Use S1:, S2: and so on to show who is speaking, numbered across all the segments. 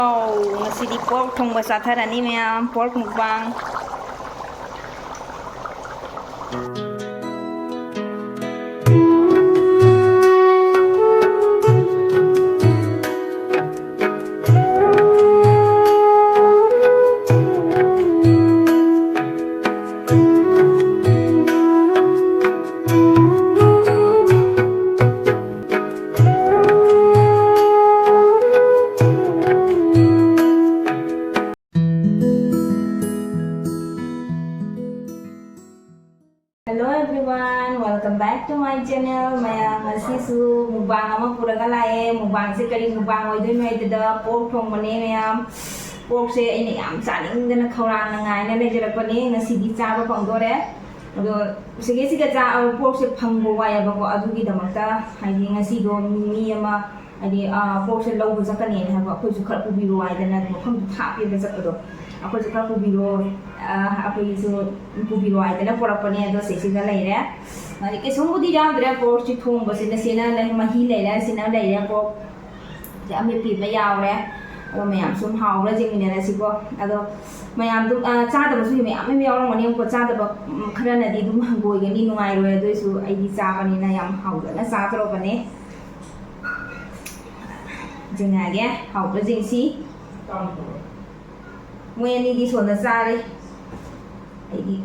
S1: Ngasi디 pork thongba satharani mayam pork mukbang. Hello everyone, welcome back to my channel. Mayam ngasisu mukbang ama puraga lae. Mukbang se kari mukbang oidoi noi da pork thongmane mayam. Pork se aina yam chaningdana khawrang na ngai na lejarakpane ngasidi chaba phangdore. Ado sige sige cha pork se phangbo wai ba ko adugi damakta haidi ngasi do mi ama haidi pork se lawbu zakane ha ba khoi su khar pu biro wai dana makham thapi ba zakado. Aku juga kubiro, aku itu kubiro aja na porapannya itu sesi galai ya. Nanti kesemua di dalam dia pork citum, bos ini sih na lagi mahil lah, sih na lagi ya pork. Jadi ambil pit mayau ya, kalau mayam sum hau lah jadi ni lah sih kok. Atau mayam tu cah tu maksudnya mayam mayam orang mana yang kau cah tu kerana nanti tu mah goi gini nungai roh itu isu ID cah pani na yam hau lah, na cah tu pani. Jangan ya, hau lah jadi sih. Mweni di sona sari aidi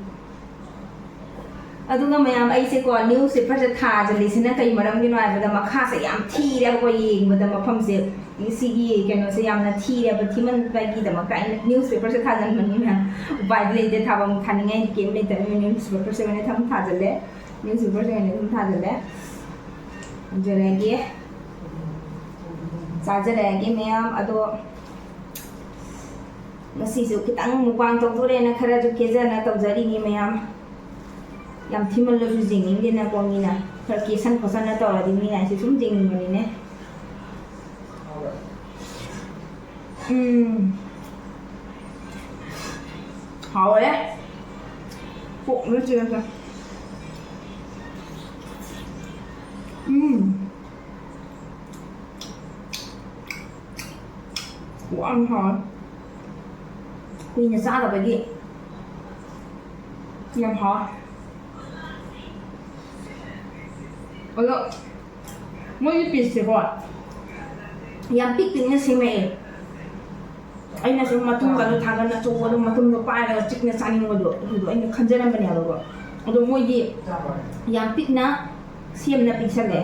S1: adunga mayam aise ko news se prasa tha jali sina kai maram gi noi bada makha se yam thi re ko ying bada mafam se sigi keno se yam na thi re ba thiman ba gi da maka news paper se tha jan mani na upai le de thabam khaningai kem le ta news paper se ne tham tha jale news paper se ne tham tha jale jare gi sa jare gi mayam ado ngasisu kitang mukbang tawdore na khara ju kezana tawjari ni mayam yam thimal lo ju jinging de na komina khar kesan phosana tawra di ni na se sum jinging mani ne hao le phụ nó chưa sao của ăn hả Queen ra là bởi vì nhầm hả alo mới biết gì vậy yang pikirnya sih me aina sih matung kalau tangan na coba tu matung tu pai kalau ciknya saning wado itu aina kanjaran bani alo ado moi di yang pikna siam na pikir le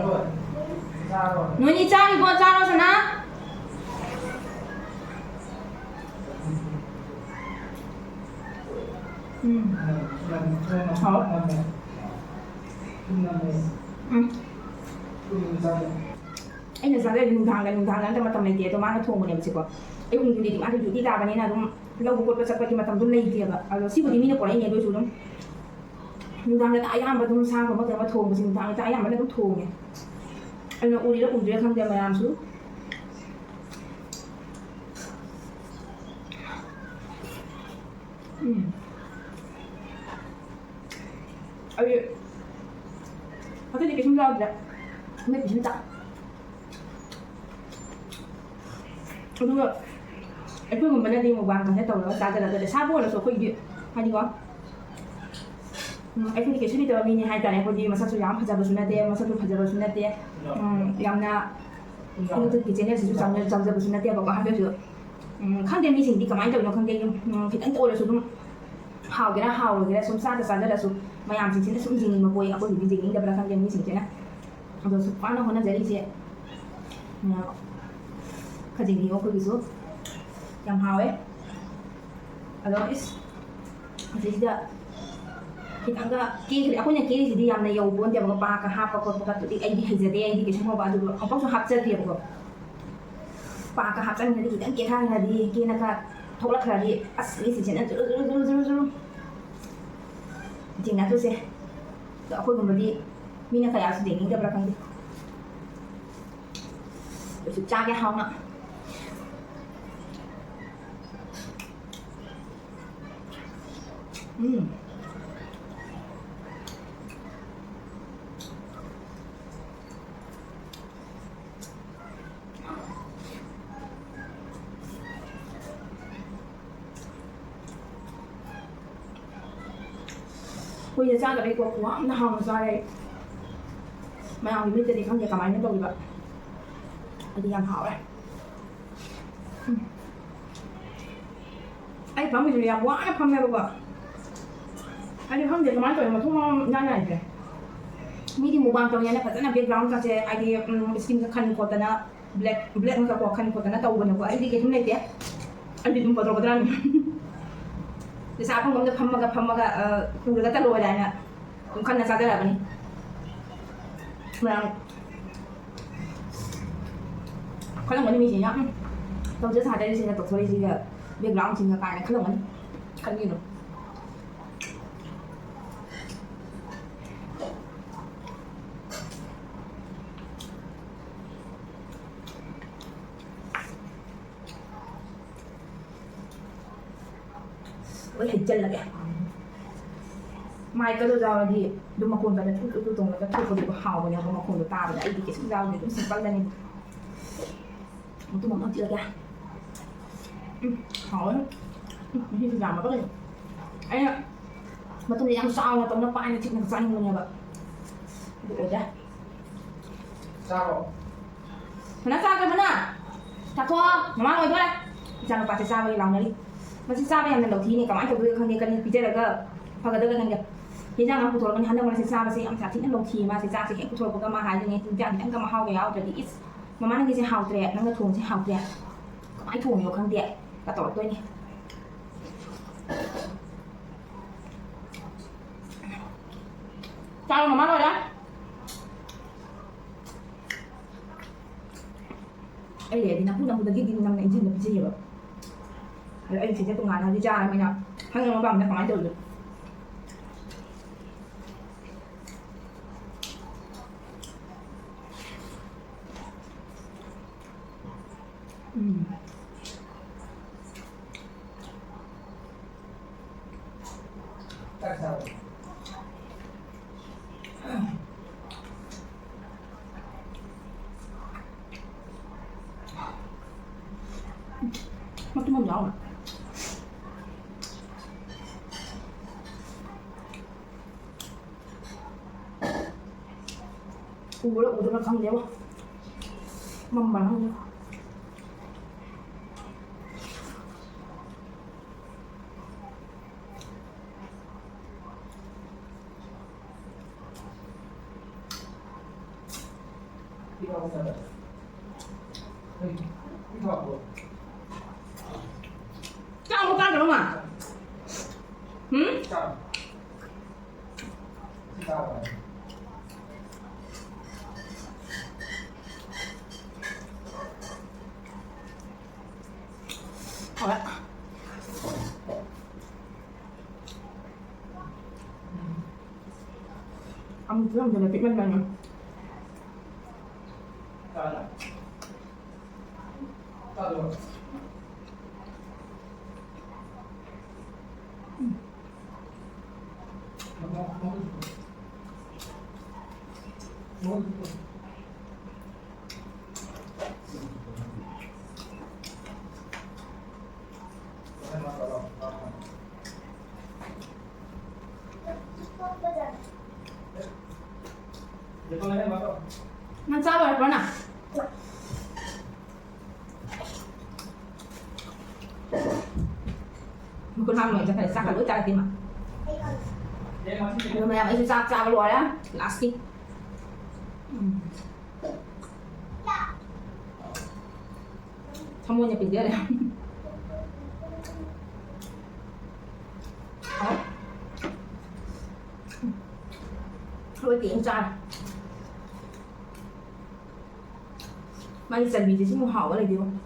S1: noni cari buat caro sana Anh là sao đây lùng thang đó mà tầm này thì tôi mang nó thùng một niệm chứ quoi. Anh dùng thì ăn thì ta bên này là đúng lâu một cột bớt mà tầm tôi lấy thì là alors si bữa đi mình có lấy nhiều đôi chút đúng. Lùng thang là ai ăn mà tôi sang mà cái thùng thì lùng thang là ai ăn mà nó thùng nhỉ. Anh nói ui đó ui không thể mà làm xuống. 어떻게 이렇게 힘들어하더라? 근데 진짜 그리고 애플은 맨날 뭐 방금 했다고 나자라도 사보라서 거기 아니고 애플이 계속 있다 미니 할 때에 거기 마사도 양 파자고 주나대 마사도 파자고 주나대 양나 그것도 기존에 좀 잠자고 주나대 뭐 하면서 칸데 미싱디 가만히 있다고 칸데 그냥 떠올려서 좀 하오게라 좀 싸다서 mayam sing sing jing ma boy ako di jing da bla kan jeng sing na ado su pa na hona jari je na ka jing yo ko bisu yam hawe ado is jadi da kita ga ki aku nya ki jadi yam na yo bon dia ba ka ha pa ko ka tu ai di hajade ai di ke sama ba du apa su hap cha dia ko pa ka hap cha ni di dan ki thang na di ki na ka thok la di asli si chen na zuru jing na tu se to aku ngomong mina kayak asli ni da belakang dia terus jaga hau nak ꯀꯨꯏꯅ ꯆꯥꯗꯕꯩꯀꯣ ꯌꯥꯝꯅ ꯍꯥꯎꯅ ꯆꯥꯔꯦ ꯃꯌꯥꯝꯒꯤ ꯃꯤꯠꯇꯗꯤ ꯈꯪꯗꯦ ꯀꯃꯥꯏꯅ ꯇꯧꯔꯤꯕ ꯑꯩꯗꯤ ꯌꯥꯝ ꯍꯥꯎꯔꯦ ꯑꯩ ꯐꯝꯃꯤꯁꯦ ꯌꯥꯝ ꯋꯥꯅ ꯐꯝꯃꯦꯕꯀꯣ ꯑꯩꯗꯤ ꯈꯪꯗꯦ ꯀꯃꯥꯏꯅ ꯇꯧꯔꯤꯅꯣ ꯃꯊꯣꯡ ꯃꯔꯝ ꯏꯅꯥꯏ ꯅꯥꯏꯗ꯭ꯔꯦ ꯃꯤꯗꯤ ꯃꯨꯛꯕꯥꯡ ꯇꯧꯅꯦꯅ ꯐꯖꯅ ꯕꯦꯛꯒ꯭ꯔꯥꯎꯟꯒꯁꯦ ꯍꯥꯏꯗꯤ ꯏꯁꯀꯤꯟꯒ ꯈꯟ ꯈꯣꯠꯇꯅ ꯕ꯭ꯂꯦꯛ ꯑꯃꯈꯛꯀꯣ ꯈꯟ ꯈꯣꯠꯇꯅ ꯇꯧꯕꯅꯦꯀꯣ ꯑꯩꯗꯤ ꯀꯩꯁꯨꯝ ꯂꯩꯇꯦ ꯑꯩꯗꯤ ꯑꯗꯨꯝ ꯄꯣꯇ꯭ꯔꯣ ꯄꯩꯁꯥ ꯐꯪꯐꯝꯗ ꯐꯝꯃꯒ ꯄꯨꯔꯒ ꯇꯠꯂꯣꯏ ꯍꯥꯏꯅ ꯑꯗꯨꯝ ꯈꯟꯅ ꯆꯥꯖꯔꯕꯅꯤ ꯃꯌꯥꯝ ꯈꯜꯂꯝꯒꯅꯤ ꯃꯤꯁꯤꯡꯅ ꯇꯧꯖ ꯁꯥꯖꯔꯤꯁꯤꯒ ꯇꯧꯊꯣꯔꯛꯏꯁꯤꯒ ꯕꯦꯛꯒ꯭ꯔꯥꯎꯟꯁꯤꯡꯒ ꯀꯥꯏꯅ ꯈꯜꯂꯝꯒꯅꯤ ꯈꯟꯕꯤꯅꯨ ꯂꯣꯏ ꯍꯩꯖꯤꯜꯂꯒꯦ ꯃꯥꯏꯀꯗꯣ ꯌꯥꯎꯔꯗꯤ ꯑꯗꯨꯝ ꯃꯈꯣꯟꯒꯗ ꯊꯨ ꯇꯣꯡꯂꯒ ꯊꯣꯛꯄꯗꯨꯕꯨ ꯍꯥꯎꯕꯅꯦꯕ ꯃꯈꯣꯟꯗꯣ ꯇꯥꯕꯗ ꯑꯩꯗꯤ ꯀꯩꯁꯨꯝ ꯌꯥꯎꯗꯦ ꯑꯗꯨꯝ ꯁꯤꯝꯄꯜꯗꯅꯤ ꯃꯇꯨꯝ ꯑꯃ ꯊꯤꯜꯂꯒꯦ ꯍꯥꯎꯋꯦ ꯃꯍꯤꯁꯨ ꯌꯥꯝꯃꯒ ꯂꯩ ꯑꯩꯅ ꯃꯇꯨꯡꯗ ꯌꯥꯝ ꯆꯥꯎꯅ ꯇꯧꯅ ꯄꯥꯏꯅ ꯆꯤꯛꯅ ꯆꯥꯅꯤꯡꯕꯅꯦꯕ ꯑꯗꯨ ꯑꯣꯏꯗ꯭ꯔꯦ
S2: Sao?
S1: ꯃꯅꯥ ꯆꯥꯈ꯭ꯔꯕꯅ ꯆꯥꯊꯣꯛꯑꯣ ꯃꯃꯥ ꯑꯣꯏꯗꯣꯔꯦ ꯏꯆꯥꯅꯨꯄꯥꯁꯦ ꯆꯥꯕꯒꯤ ꯂꯥꯎꯅꯔꯤ ꯃꯁꯤ ꯆꯥꯕ ꯌꯥꯝꯅ ꯂꯧꯊꯤꯅꯤ ꯀꯃꯥꯏꯅ ꯇꯧꯗꯣꯏꯅꯣ ꯈꯪꯗꯦ ꯀꯔꯤ ꯄꯤꯖꯔꯒ ꯐꯒꯗꯕ ꯈꯪꯗꯦ ꯌꯦꯟꯖꯥꯡ ꯑꯃ ꯄꯨꯊꯣꯔꯛꯀꯅꯤ ꯍꯟꯗꯛ ꯃꯔꯛꯁꯦ ꯆꯥꯕꯁꯦ ꯌꯥꯝ ꯁꯥꯊꯤꯅ ꯂꯧꯊꯤꯌꯦ ꯃꯥꯁꯦ ꯆꯥꯛꯁꯦ ꯍꯦꯛ ꯄꯨꯊꯣꯔꯛꯄꯒ ꯃꯥ ꯍꯥꯏꯗꯣꯏꯅꯦ ꯌꯦꯟꯖꯥꯡ ꯈꯤꯇꯪꯒ ꯃꯍꯥꯎꯒ ꯌꯥꯎꯗ꯭ꯔꯗꯤ ꯏꯁ ꯃꯃꯥ ꯅꯪꯒꯤꯁꯦ ꯍꯥꯎꯇ꯭ꯔꯦ ꯅꯪꯅ ꯊꯣꯡꯁꯦ ꯍꯥꯎꯇ꯭ꯔꯦ ꯀꯃꯥꯏꯅ ꯊꯣꯡꯉꯤꯅꯣ ꯈꯪꯗꯦ ꯀ ꯇꯧꯔꯛꯇꯣꯏꯅꯤ ꯆꯥꯔꯣ ꯃꯃꯥ ꯂꯣꯏꯔꯦ ꯑꯩ ꯂꯩꯔꯗꯤ ꯅꯝꯐꯨꯗꯒꯤꯗꯤ ꯅꯪꯅ ꯏꯟꯖꯤꯟꯗ ꯄꯤꯖꯩꯌꯦꯕ ꯑꯗꯣ ꯑꯩ ꯁꯤꯁꯦ ꯇꯣꯉꯥꯟꯅ ꯍꯧꯖꯤꯛ ꯆꯥꯔꯕꯅꯤꯅ ꯈꯪꯉꯕ ꯃꯄꯥꯝꯗ ꯀꯃꯥꯏꯅ ꯇꯧꯔꯤꯅꯣ
S2: Tại sao?
S1: Mất cái mông nhỏ mà udah makan dia mah membangun
S2: Đi đâu giờ? Đi học rồi.
S1: Sao không ăn được không à?
S2: Sao? Sao vậy?
S1: Rồi ông cứ làm cho là bị bên này
S2: Sao vậy? Sao rồi?
S1: Nó sao rồi con à? Con ham rồi chắc phải sắc cả lưỡi trái tim mà. Rồi mày phải sắc cái lưỡi đó, plastic. Không mua nhà bình kia này. Rồi tiếng trái. Mình chuẩn bị thì không hảo cái này đi không?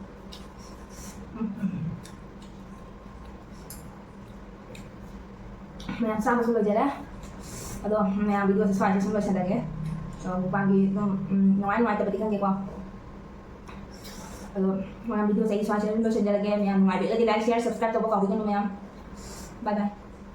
S1: Mình làm sao mà xong rồi vậy đấy? Aduh, mình video sesuai sih semua sedang ya. Mau pagi itu ngawain tapi kan gitu. Aduh, mau video saya sesuai semua sedang lagi yang mau ambil lagi like share subscribe coba kau bikin bye bye.